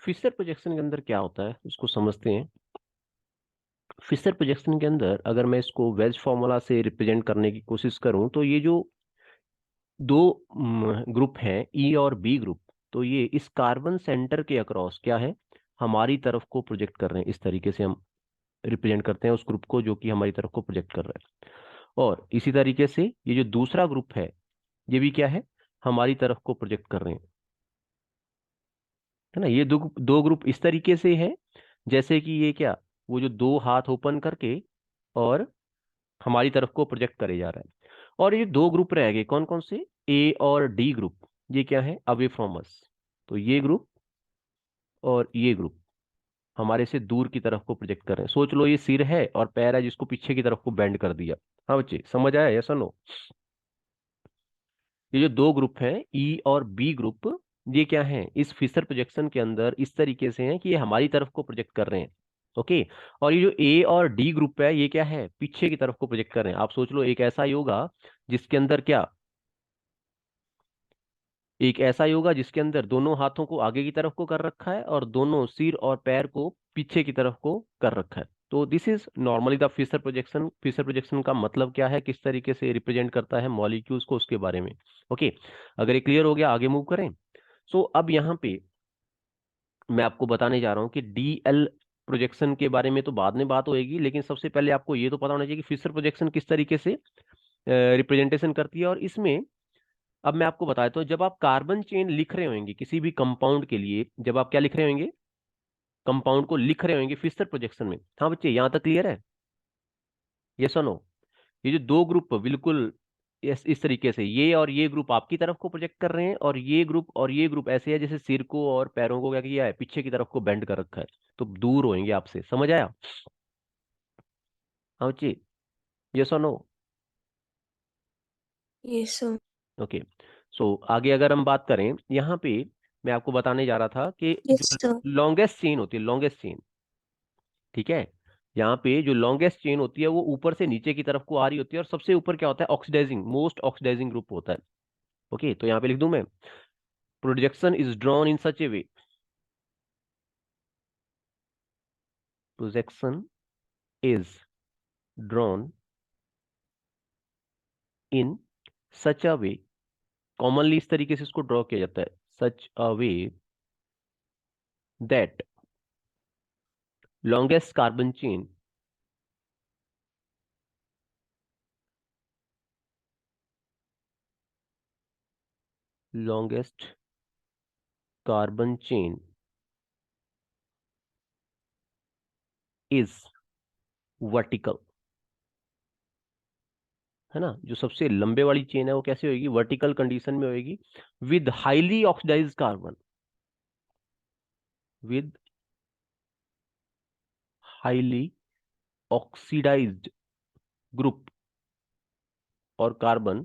Fisher projection के अंदर क्या होता है उसको समझते हैं। फिशर प्रोजेक्शन के अंदर अगर मैं इसको वेज फॉर्मूला से रिप्रेजेंट करने की कोशिश करूं तो ये जो दो ग्रुप हैं ई और बी ग्रुप, तो ये इस कार्बन सेंटर के अक्रॉस क्या है, हमारी तरफ को प्रोजेक्ट कर रहे हैं। इस तरीके से हम रिप्रेजेंट करते हैं उस ग्रुप को जो कि हमारी तरफ को प्रोजेक्ट कर रहा है। और इसी तरीके से ये जो दूसरा ग्रुप है ये भी क्या है, हमारी तरफ को प्रोजेक्ट कर रहे हैं, है ना। ये दो दो ग्रुप इस तरीके से है जैसे कि ये क्या, वो जो दो हाथ ओपन करके और हमारी तरफ को प्रोजेक्ट करे जा रहा है। और ये दो ग्रुप रह गए कौन कौन से, ए और डी ग्रुप, ये क्या है, अवे फ्रॉम अस। तो ये ग्रुप और ये ग्रुप हमारे से दूर की तरफ को प्रोजेक्ट कर रहे हैं। सोच लो ये सिर है और पैर है जिसको पीछे की तरफ को बेंड कर दिया। हाँ बच्चे समझ आया, यस और नो। ये जो दो ग्रुप हैं ई और बी ग्रुप, ये क्या है इस फिशर प्रोजेक्शन के अंदर इस तरीके से हैं कि ये हमारी तरफ को प्रोजेक्ट कर रहे हैं। ओके। और ये जो ए और डी ग्रुप है ये क्या है, पीछे की तरफ को प्रोजेक्ट कर रहे हैं। आप सोच लो एक ऐसा योगा जिसके अंदर क्या, एक ऐसा योगा जिसके अंदर दोनों हाथों को आगे की तरफ को कर रखा है और दोनों सिर और पैर को पीछे की तरफ को कर रखा है। तो this is normally the Fischer projection. Fischer projection का मतलब क्या है, किस तरीके से रिप्रेजेंट करता है मॉलिक्यूल्स को, उसके बारे में। ओके। अगर ये क्लियर हो गया आगे मूव करें। सो अब यहाँ पे मैं आपको बताने जा रहा हूँ कि डीएल प्रोजेक्शन के बारे में तो बाद में बात होएगी, लेकिन सबसे पहले आपको ये तो पता होना चाहिए कि फिशर प्रोजेक्शन किस तरीके से रिप्रेजेंटेशन करती है। और इसमें अब मैं आपको बता देता हूँ, जब आप कार्बन चेन लिख रहे होंगे किसी भी कंपाउंड के लिए, जब आप क्या लिख रहे होंगे, कंपाउंड को लिख रहे होंगे फिशर प्रोजेक्शन में। हाँ बच्चे यहाँ तक क्लियर है, यस और नो। ये जो दो ग्रुप बिल्कुल इस तरीके से ये और ये ग्रुप आपकी तरफ को प्रोजेक्ट कर रहे हैं और ये ग्रुप और ये ग्रुप ऐसे है जैसे सिर को और पैरों को क्या किया है, पीछे की तरफ को बेंड कर रखा है, तो दूर होंगे आपसे। समझ आया। हाँ बच्चे, यस और नो। Yes sir. ओके। सो आगे अगर हम बात करें यहाँ पे, मैं आपको बताने जा रहा था कि यस जो सर। लॉन्गेस्ट चेन होती है, लॉन्गेस्ट चेन, ठीक है, यहाँ पे जो लॉन्गेस्ट चेन होती है वो ऊपर से नीचे की तरफ को आ रही होती है और सबसे ऊपर क्या होता है, ऑक्सीडाइजिंग, मोस्ट ऑक्सीडाइजिंग ग्रुप होता है। ओके, तो यहाँ पे लिख दूं मैं, projection is drawn in such a way, projection is drawn in such a way, commonly इस तरीके से इसको ड्रॉ किया जाता है, such a way that longest carbon chain longest carbon chain is vertical, है ना। जो सबसे लंबे वाली चेन है वो कैसे होगी, वर्टिकल कंडीशन में होगी, with highly oxidised carbon, with highly oxidised group और carbon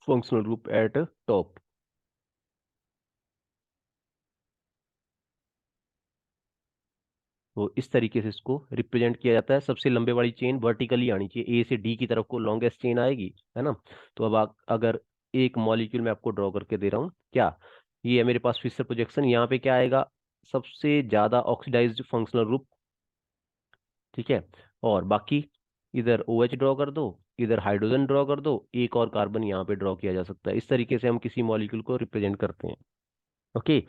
functional group at top. तो इस तरीके से इसको रिप्रेजेंट किया जाता है। सबसे लंबे वाली चेन वर्टिकली आनी चाहिए, ए से डी की तरफ को लॉन्गेस्ट चेन आएगी, है ना। तो अब अगर एक मॉलिक्यूल मैं आपको ड्रॉ करके दे रहा हूँ, क्या ये है मेरे पास फिशर प्रोजेक्शन, यहाँ पे क्या आएगा, सबसे ज्यादा ऑक्सीडाइज्ड फंक्शनल ग्रुप, ठीक है। और बाकी इधर ओ एच ड्रॉ कर दो, इधर हाइड्रोजन ड्रॉ कर दो, एक और कार्बन यहाँ पे ड्रॉ किया जा सकता है। इस तरीके से हम किसी मॉलिक्यूल को रिप्रेजेंट करते हैं। ओके।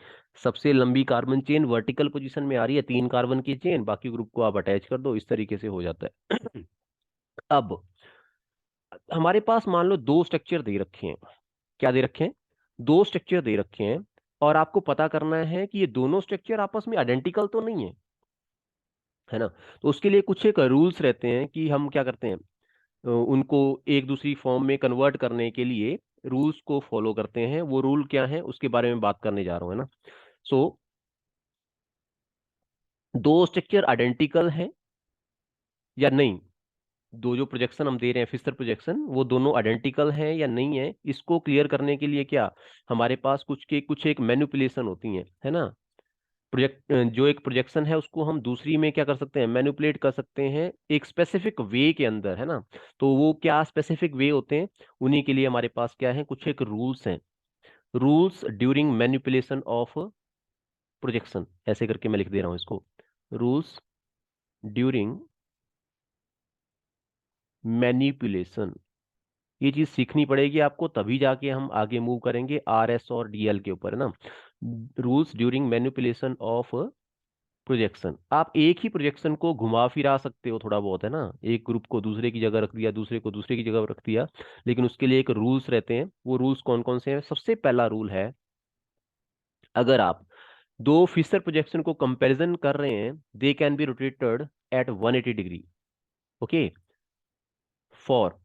सबसे लंबी कार्बन चेन वर्टिकल पोजीशन में आ रही है, 3 कार्बन की चेन, बाकी ग्रुप को आप अटैच कर दो, इस तरीके से हो जाता है। अब हमारे पास मान लो दो स्ट्रक्चर दे रखे हैं, क्या दे रखे हैं, दो स्ट्रक्चर दे रखे हैं, और आपको पता करना है कि ये दोनों स्ट्रक्चर आपस में आइडेंटिकल तो नहीं है, है ना। तो उसके लिए कुछ एक रूल्स रहते हैं कि हम क्या करते हैं, उनको एक दूसरी फॉर्म में कन्वर्ट करने के लिए रूल्स को फॉलो करते हैं। वो रूल क्या है उसके बारे में बात करने जा रहा हूं, है ना। सो दो स्ट्रक्चर आइडेंटिकल है या नहीं, दो जो प्रोजेक्शन हम दे रहे हैं फिशर प्रोजेक्शन, वो दोनों आइडेंटिकल हैं या नहीं है, इसको क्लियर करने के लिए क्या, हमारे पास कुछ एक मैनिपुलेशन होती है ना। जो एक प्रोजेक्शन है उसको हम दूसरी में क्या कर सकते हैं, मैनिपुलेट कर सकते हैं एक स्पेसिफिक वे के अंदर, है ना। तो वो क्या स्पेसिफिक वे होते हैं, उन्हीं के लिए हमारे पास क्या है, कुछ एक रूल्स हैं। Rules during manipulation of projection, ऐसे करके मैं लिख दे रहा हूं इसको, रूल्स ड्यूरिंग मैनिपुलेशन। ये चीज सीखनी पड़ेगी आपको, तभी जाके हम आगे मूव करेंगे आर एस और डीएल के ऊपर, है ना। Rules during manipulation of projection, आप एक ही प्रोजेक्शन को घुमा फिरा सकते हो थोड़ा बहुत, है ना, एक ग्रुप को दूसरे की जगह रख दिया, दूसरे को दूसरे की जगह रख दिया, लेकिन उसके लिए एक रूल्स रहते हैं। वो रूल्स कौन कौन से हैं? सबसे पहला रूल है, अगर आप दो फिशर प्रोजेक्शन को कंपैरिजन कर रहे हैं, they can be rotated at 180 degree, okay, for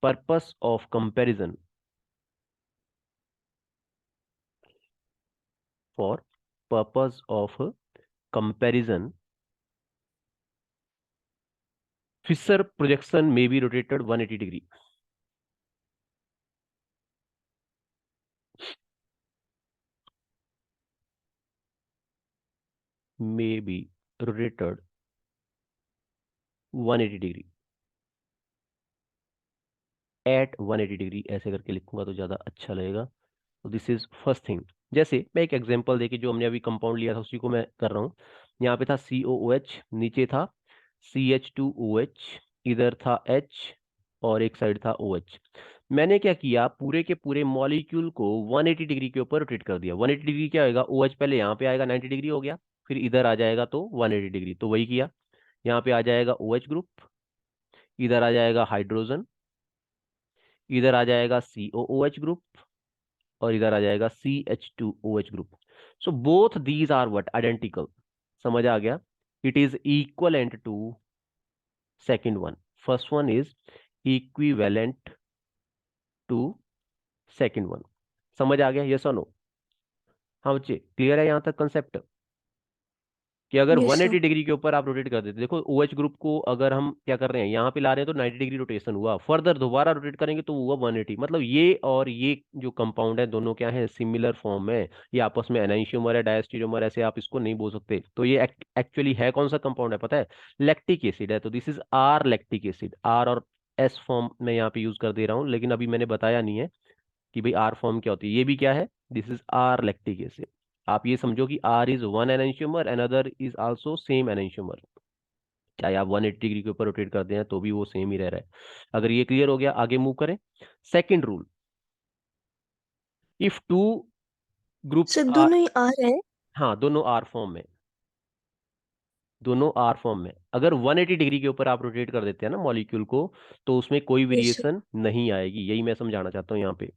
purpose of comparison, for purpose of comparison Fischer projection में be rotated 180 degree, may be rotated 180 degree, at 180 degree, ऐसे करके लिखूंगा तो ज्यादा अच्छा लगेगा। तो दिस इज फर्स्ट थिंग। जैसे मैं एक एग्जांपल देके, जो हमने अभी कंपाउंड लिया था उसी को मैं कर रहा हूँ। यहाँ पे था COOH, नीचे था CH2OH, इधर था H और एक साइड था OH। मैंने क्या किया, पूरे के पूरे मॉलिक्यूल को 180 डिग्री के ऊपर रोटेट कर दिया। 180 डिग्री क्या होगा, OH पहले यहाँ पे आएगा 90 डिग्री हो गया, फिर इधर आ जाएगा तो 180 डिग्री, तो वही किया। यहाँ पे आ जाएगा OH ग्रुप, इधर आ जाएगा हाइड्रोजन, इधर आ जाएगा COOH ग्रुप, और इधर आ जाएगा CH2OH group. So both these are what, identical. समझ आ गया? It is equivalent to second one, first one is equivalent to second one. समझ आ गया, यस और नो? हाँ बच्चे, क्लियर है यहाँ तक कंसेप्ट? कि अगर यस सर। 180 डिग्री के ऊपर आप रोटेट कर देते, देखो OH ग्रुप को अगर हम क्या कर रहे हैं, यहाँ पे ला रहे हैं तो 90 डिग्री रोटेशन हुआ, फर्दर दोबारा रोटेट करेंगे तो हुआ 180। मतलब ये और ये जो कंपाउंड है दोनों क्या है, सिमिलर फॉर्म में। ये आपस में एनाइंशियोमर है, डायस्टीरियोमर, ऐसे आप इसको नहीं बोल सकते। तो ये एक्चुअली है कौन सा कंपाउंड है पता है? लैक्टिक एसिड है। तो this is R lactic acid, R और एस फॉर्म में यहाँ पे यूज कर दे रहा हूँ, लेकिन अभी मैंने बताया नहीं है कि भाई आर फॉर्म क्या होती है। ये भी क्या है, this is R lactic acid. आप ये समझो कि R is one enantiomer, another is also same enantiomer. चाहे आप 180 डिग्री के ऊपर रोटेट करते हैं तो भी वो सेम ही रह रहा है। अगर ये क्लियर हो गया, आगे मूव करें। Second rule, if two groups sir are, दोनों ही आ रहे हैं। हाँ दोनों आर फॉर्म में, दोनों आर फॉर्म में। अगर 180 डिग्री के ऊपर आप रोटेट कर देते हैं ना मॉलिक्यूल को, तो उसमें कोई यस सर। वेरिएशन नहीं आएगी, यही मैं समझाना चाहता हूँ यहाँ पे।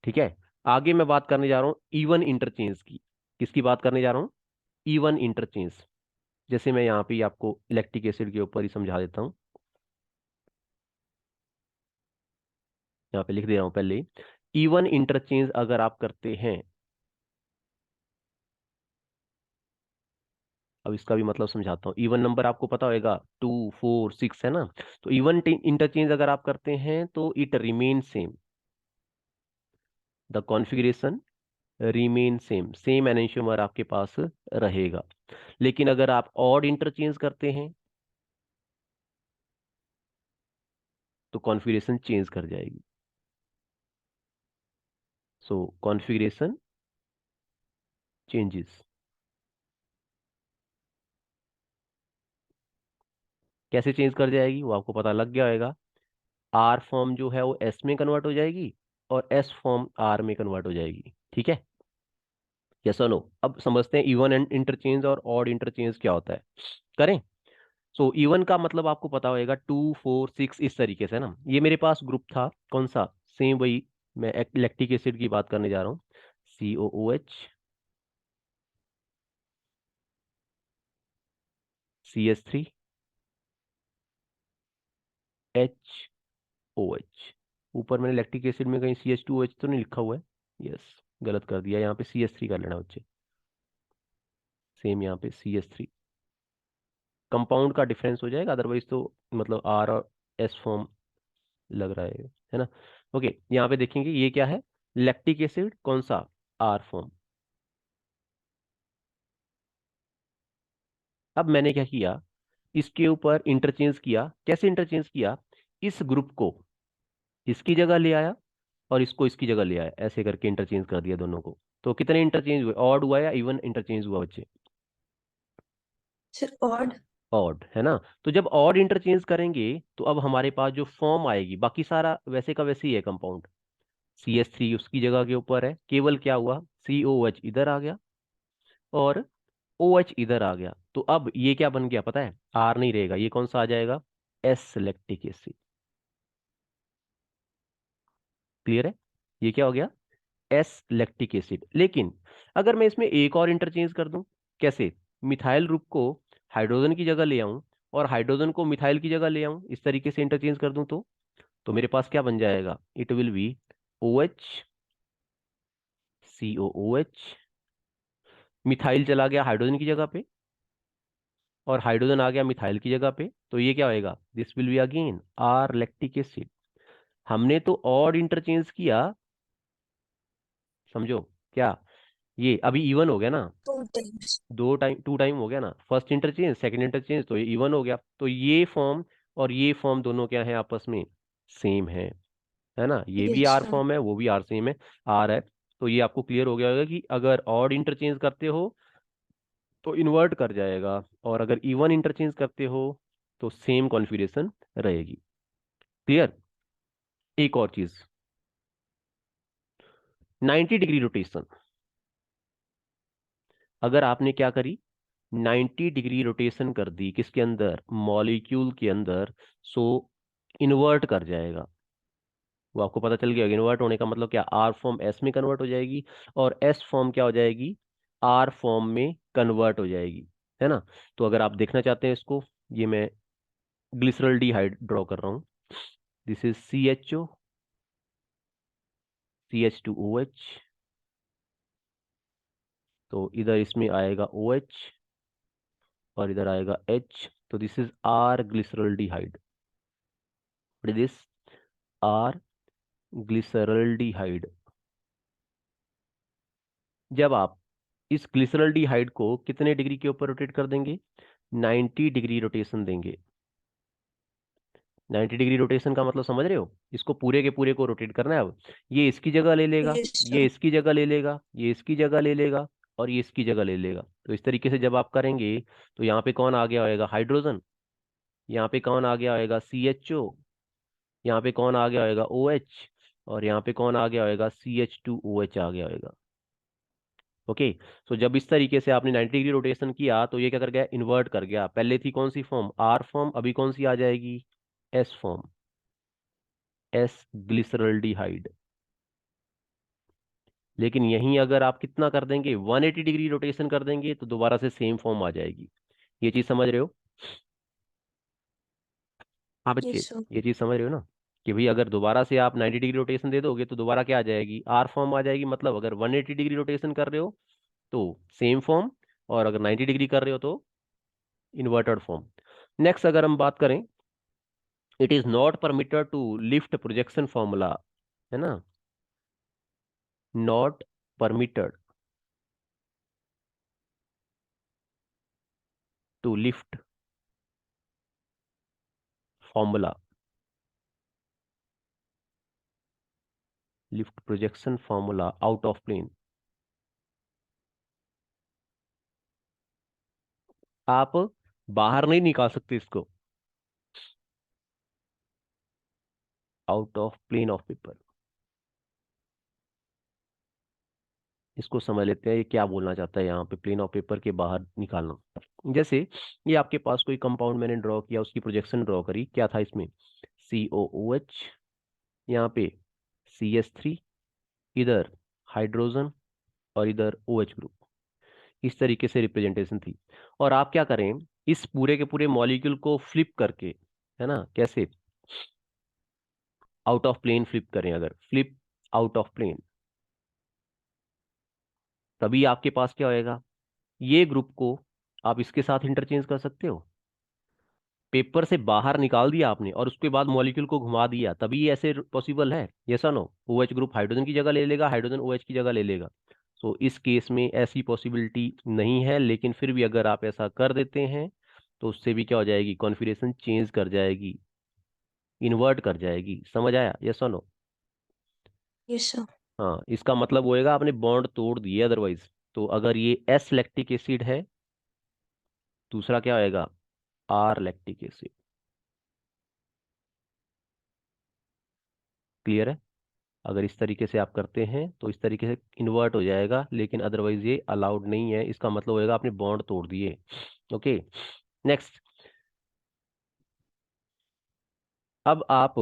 ठीक है, आगे मैं बात करने जा रहा हूँ इवन इंटरचेंज की। किसकी बात करने जा रहा हूँ? Even interchange. जैसे मैं यहाँ पे ही आपको इलेक्ट्रिक एसिड के ऊपर ही समझा देता हूँ, यहाँ पे लिख दे रहा हूँ पहले ही। इवन इंटरचेंज अगर आप करते हैं, अब इसका भी मतलब समझाता हूँ। इवन नंबर आपको पता होगा, 2 4 6 है ना। तो इवन इंटरचेंज अगर आप करते हैं तो it remain same, the configuration remain same, same enantiomer आपके पास रहेगा। लेकिन अगर आप ऑड इंटरचेंज करते हैं तो कॉन्फ़िगरेशन चेंज कर जाएगी। सो कॉन्फ़िगरेशन चेंजेस। कैसे चेंज कर जाएगी वो आपको पता लग गया होगा। आर फॉर्म जो है वो एस में कन्वर्ट हो जाएगी, और एस फॉर्म आर में कन्वर्ट हो जाएगी। ठीक है, यस और नो? अब समझते हैं इवन एंड इंटरचेंज और ऑड इंटरचेंज क्या होता है, करें। सो इवन का मतलब आपको पता होगा, 2 4 6 इस तरीके से, ना। ये मेरे पास ग्रुप था कौन सा, सेम वही, मैं लैक्टिक एसिड की बात करने जा रहा हूँ। COOH, CH3, HOH। ऊपर मैंने लैक्टिक एसिड में कहीं CH2OH तो नहीं लिखा हुआ है? यस, गलत कर दिया, यहाँ पे CH3 कर लेना बच्चे। सेम यहाँ पे CH3, कंपाउंड का डिफरेंस हो जाएगा, अदरवाइज तो मतलब आर और एस फॉर्म लग रहा है ना। ओके, यहाँ पे देखेंगे ये क्या है, लैक्टिक एसिड कौन सा, आर फॉर्म। अब मैंने क्या किया, इसके ऊपर इंटरचेंज किया। कैसे इंटरचेंज किया? इस ग्रुप को इसकी जगह ले आया, और इसको इसकी जगह ले आया, ऐसे करके इंटरचेंज कर दिया दोनों को। तो कितने इंटरचेंज हुए, ऑड हुआ या इवन इंटरचेंज हुआ बच्चे? Sir odd. ऑड है ना। तो जब ऑड इंटरचेंज करेंगे तो अब हमारे पास जो फॉर्म आएगी, बाकी सारा वैसे का वैसे ही है कंपाउंड। CH3 उसकी जगह के ऊपर है, केवल क्या हुआ, COH इधर आ गया और OH इधर आ गया। तो अब ये क्या बन गया पता है, R नहीं रहेगा, ये कौन सा आ जाएगा, S लैक्टिक एसिड। क्लियर है, ये क्या हो गया, S लैक्टिक एसिड। लेकिन अगर मैं इसमें एक और इंटरचेंज कर दूं, कैसे, मिथाइल ग्रुप को हाइड्रोजन की जगह ले आऊं और हाइड्रोजन को मिथाइल की जगह ले आऊं, इस तरीके से इंटरचेंज कर दूं, तो मेरे पास क्या बन जाएगा, it will be OH COOH। Methyl चला गया हाइड्रोजन की जगह पे और हाइड्रोजन आ गया मिथाइल की जगह पे, तो ये क्या होएगा, this will be again R lactic acid. हमने तो ऑड इंटरचेंज किया, समझो क्या, ये अभी इवन हो गया ना, 2 टाइम्स। टू टाइम हो गया ना, फर्स्ट इंटरचेंज सेकंड इंटरचेंज, तो ये इवन हो गया। तो ये फॉर्म और ये फॉर्म दोनों क्या है आपस में, सेम है ना, ये भी यस आर सर। फॉर्म है, वो भी आर सेम है, आर है। तो ये आपको क्लियर हो गया होगा कि अगर ऑड इंटरचेंज करते हो तो इन्वर्ट कर जाएगा, और अगर इवन इंटरचेंज करते हो तो सेम कॉन्फ़िगरेशन रहेगी। क्लियर। एक और चीज, 90 डिग्री रोटेशन, अगर आपने क्या करी, 90 डिग्री रोटेशन कर दी किसके अंदर, मॉलिक्यूल के अंदर, सो इन्वर्ट कर जाएगा। वो आपको पता चल गया, इन्वर्ट होने का मतलब क्या, आर फॉर्म एस में कन्वर्ट हो जाएगी और एस फॉर्म क्या हो जाएगी, आर फॉर्म में कन्वर्ट हो जाएगी, है ना। तो अगर आप देखना चाहते हैं इसको, ये मैं ग्लिसरॉल्डिहाइड ड्रॉ कर रहा हूँ, दिस इज CHO CH2OH, तो इधर इसमें आएगा OH और इधर आएगा H, तो this is R glyceraldehyde, this R glyceraldehyde. जब आप इस ग्लिसरॉल्डिहाइड को कितने डिग्री के ऊपर रोटेट कर देंगे, 90 डिग्री रोटेशन देंगे। 90 डिग्री रोटेशन का मतलब समझ रहे हो, इसको पूरे के पूरे को रोटेट करना है। अब ये इसकी जगह ले लेगा, यस ये सर। इसकी जगह ले लेगा, ये इसकी जगह ले लेगा और ये इसकी जगह ले लेगा। तो इस तरीके से जब आप करेंगे तो यहाँ पे कौन आ गया होएगा, हाइड्रोजन, यहाँ पे कौन आ गया होएगा, CHO, यहाँ पे कौन आ गया होएगा, OH, और यहाँ पे कौन आ गया होएगा, CH2OH आ गया होएगा। ओके। सो जब इस तरीके से आपने 90 डिग्री रोटेशन किया तो ये क्या कर गया, इन्वर्ट कर गया। पहले थी कौन सी फॉर्म, आर फॉर्म, अभी कौन सी आ जाएगी, एस फॉर्म, एस ग्लिसरॉल्डिहाइड। लेकिन यहीं अगर आप कितना कर देंगे, 180 डिग्री रोटेशन कर देंगे तो दोबारा से सेम फॉर्म आ जाएगी। ये चीज समझ रहे हो, हाँ बच्चे, यस सर। ये चीज समझ रहे हो ना, कि भाई अगर दोबारा से आप 90 डिग्री रोटेशन दे दोगे तो दोबारा क्या आ जाएगी, आर फॉर्म आ जाएगी। मतलब अगर 180 डिग्री रोटेशन कर रहे हो तो सेम फॉर्म, और अगर 90 डिग्री कर रहे हो तो इन्वर्टेड फॉर्म। नेक्स्ट अगर हम बात करें, it is not permitted to lift projection formula, है ना, not permitted to lift formula, lift projection formula out of plane. आप बाहर नहीं निकाल सकते इसको, out of plane of paper. इसको समझ लेते हैं ये क्या बोलना चाहता है यहाँ पे, प्लेन ऑफ पेपर के बाहर निकालना। जैसे ये आपके पास कोई कंपाउंड मैंने ड्रॉ किया, उसकी प्रोजेक्शन ड्रॉ करी, क्या था इसमें, COOH, यहाँ पे CH3, इधर हाइड्रोजन और इधर OH ग्रुप, इस तरीके से रिप्रेजेंटेशन थी। और आप क्या करें, इस पूरे के पूरे मॉलिक्यूल को फ्लिप करके, है ना, कैसे, आउट ऑफ प्लेन फ्लिप करें, अगर फ्लिप आउट ऑफ प्लेन, तभी आपके पास क्या होएगा, ये ग्रुप को आप इसके साथ इंटरचेंज कर सकते हो। पेपर से बाहर निकाल दिया आपने और उसके बाद मॉलिक्यूल को घुमा दिया, तभी ये ऐसे पॉसिबल है, यस और नो। OH ग्रुप हाइड्रोजन की जगह ले लेगा, हाइड्रोजन OH की जगह ले लेगा। सो इस केस में ऐसी पॉसिबिलिटी नहीं है, लेकिन फिर भी अगर आप ऐसा कर देते हैं तो उससे भी क्या हो जाएगी, कॉन्फ़िगरेशन चेंज कर जाएगी, इन्वर्ट कर जाएगी। समझ आया, यस और नो। Yes sir. हाँ, इसका मतलब होएगा आपने बॉन्ड तोड़ दिए अदरवाइज। तो अगर ये एस लैक्टिक एसिड है, दूसरा क्या होएगा, आर लैक्टिक एसिड। क्लियर है? अगर इस तरीके से आप करते हैं तो इस तरीके से इन्वर्ट हो जाएगा, लेकिन अदरवाइज ये अलाउड नहीं है, इसका मतलब होएगा आपने बॉन्ड तोड़ दिए। Okay, next. अब आप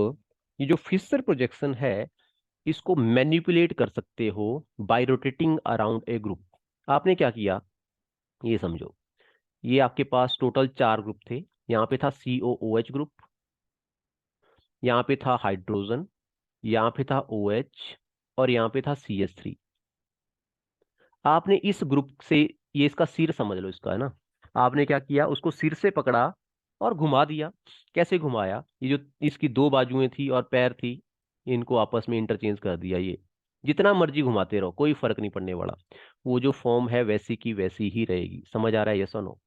ये जो फिशर प्रोजेक्शन है, इसको मैनिपुलेट कर सकते हो bye rotating around a group. आपने क्या किया, ये समझो। ये आपके पास टोटल 4 ग्रुप थे। यहाँ पे था COOH ग्रुप, यहाँ पे था हाइड्रोजन, यहाँ पे था OH, और यहाँ पे था CH3। आपने इस ग्रुप से, ये इसका सिर समझ लो इसका, है ना। आपने क्या किया, उसको सिर से पकड़ा और घुमा दिया। कैसे घुमाया, ये जो इसकी 2 बाजुएं थी और पैर थी, इनको आपस में इंटरचेंज कर दिया। ये जितना मर्जी घुमाते रहो, कोई फर्क नहीं पड़ने वाला, वो जो फॉर्म है वैसी की वैसी ही रहेगी। समझ आ रहा है, यस और नो?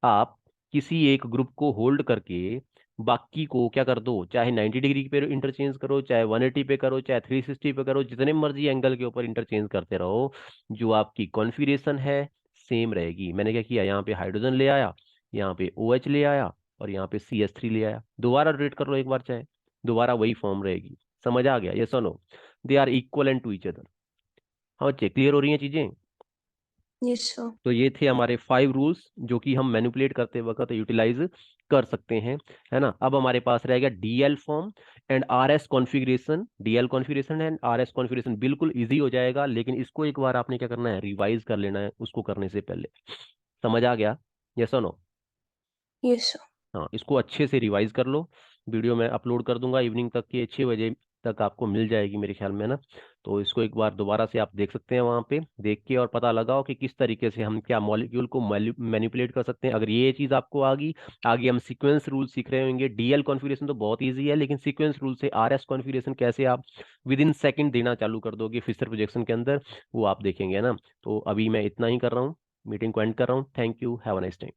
आप किसी एक ग्रुप को होल्ड करके बाकी को क्या कर दो, चाहे 90 डिग्री पे इंटरचेंज करो, चाहे 180 पे करो, चाहे 360 पे करो, जितने मर्जी एंगल के ऊपर इंटरचेंज करते रहो, जो आपकी कॉन्फ़िगरेशन है सेम रहेगी। मैंने क्या किया, यहाँ पे हाइड्रोजन ले आया, यहाँ पे OH ले आया, और यहाँ पे CH3 ले आया। दोबारा रोटेट कर लो एक बार, चाहे दोबारा वही फॉर्म रहेगी। समझ आ गया, यस और no? They are equal and to each other. हाँ बच्चे, क्लियर हो रही हैं चीजें? Yes sir. तो ये थे हमारे 5 रूल्स जो कि हम मैनिपुलेट करते वक्त यूटिलाइज कर सकते हैं, है ना। अब हमारे पास रहेगा DL form and RS configuration. DL configuration and RS configuration बिल्कुल इजी हो जाएगा, लेकिन इसको एक बार आपने क्या करना है, रिवाइज कर लेना है उसको करने से पहले। समझ आ गया, यस और नो? Yes sir. हाँ, इसको अच्छे से रिवाइज कर लो। वीडियो मैं अपलोड कर दूंगा इवनिंग तक के 6 बजे तक आपको मिल जाएगी मेरे ख्याल में ना। तो इसको एक बार दोबारा से आप देख सकते हैं, वहाँ पे देख के और पता लगाओ कि किस तरीके से हम क्या मॉलिक्यूल को मैनिपुलेट कर सकते हैं। अगर ये चीज़ आपको आ गई, आगे हम सीक्वेंस रूल सीख रहे होंगे। DL कॉन्फ़िगरेशन तो बहुत ईजी है, लेकिन सीक्वेंस रूल से RS कॉन्फ़िगरेशन कैसे आप विद इन सेकेंड देना चालू कर दोगे फिशर प्रोजेक्शन के अंदर, वो आप देखेंगे, है ना। तो अभी मैं इतना ही कर रहा हूँ, मीटिंग को एंड कर रहा हूँ। Thank you, have a nice time.